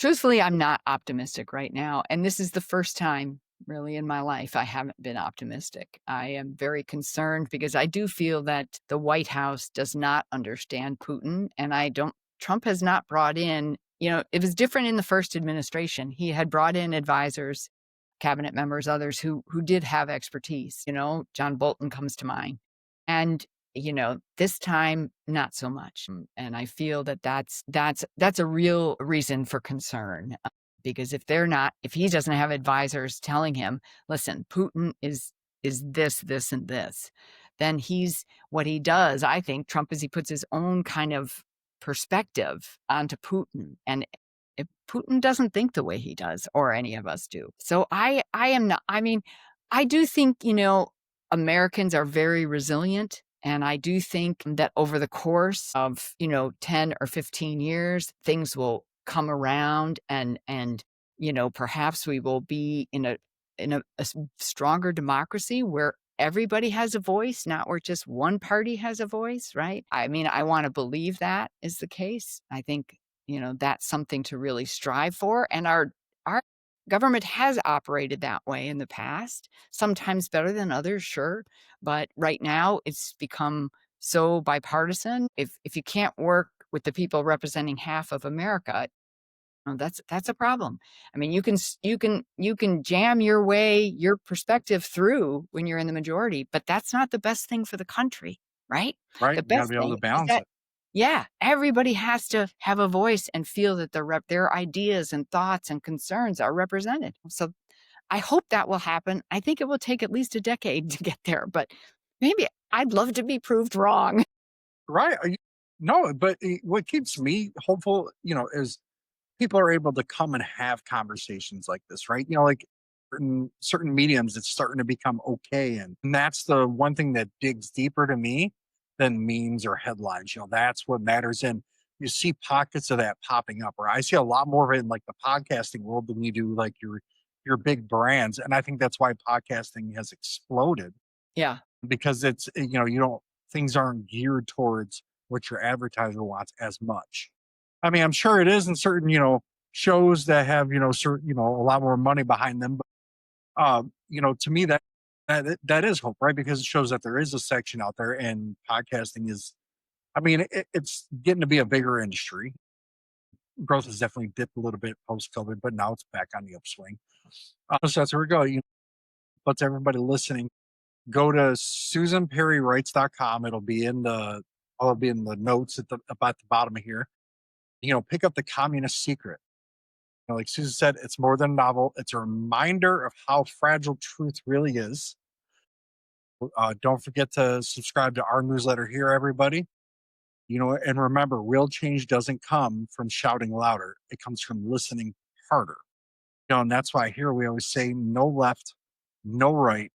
Truthfully, I'm not optimistic right now, and this is the first time really in my life I haven't been optimistic. I am very concerned because I do feel that the White House does not understand Putin, and I don't Trump has not brought in, it was different in the first administration. He had brought in advisors, cabinet members, others who did have expertise, John Bolton comes to mind. And this time, not so much. And I feel that that's a real reason for concern, because if he doesn't have advisors telling him, listen, Putin is this, and this, then what he does, I think, Trump, is he puts his own kind of perspective onto Putin. And if Putin doesn't think the way he does, or any of us do. So I am not, I mean, I do think, Americans are very resilient. And I do think that over the course of, 10 or 15 years, things will come around, and perhaps we will be in a stronger democracy where everybody has a voice, not where just one party has a voice, right? I mean, I want to believe that is the case. I think, that's something to really strive for. And our government has operated that way in the past, sometimes better than others, sure. But right now it's become so bipartisan. If you can't work with the people representing half of America, that's a problem. I mean, you can jam your perspective through when you're in the majority, but that's not the best thing for the country, right? right? The You got to best be able to thing is balance that, it. yeah, everybody has to have a voice and feel that their ideas and thoughts and concerns are represented. So I hope that will happen. I think it will take at least a decade to get there, but maybe I'd love to be proved wrong. Right. No, but what keeps me hopeful, is people are able to come and have conversations like this, right? Like certain mediums, it's starting to become okay. And that's the one thing that digs deeper to me than memes or headlines. That's what matters. And you see pockets of that popping up, or I see a lot more of it in like the podcasting world than you do like your big brands. And I think that's why podcasting has exploded, Yeah. because it's, you don't, things aren't geared towards what your advertiser wants as much. I mean, I'm sure it is in certain, shows that have, certain, a lot more money behind them. But, to me, that is hope, right? Because it shows that there is a section out there, and podcasting is, I mean, it's getting to be a bigger industry. Growth has definitely dipped a little bit post COVID, but now it's back on the upswing. So that's where we go. But to everybody listening, go to SusanParryWrites.com. It'll be in the notes about the bottom of here. Pick up The Communist Secret. Like Susan said, it's more than a novel. It's a reminder of how fragile truth really is. Don't forget to subscribe to our newsletter here, everybody. And remember, real change doesn't come from shouting louder. It comes from listening harder. And that's why here we always say no left, no right,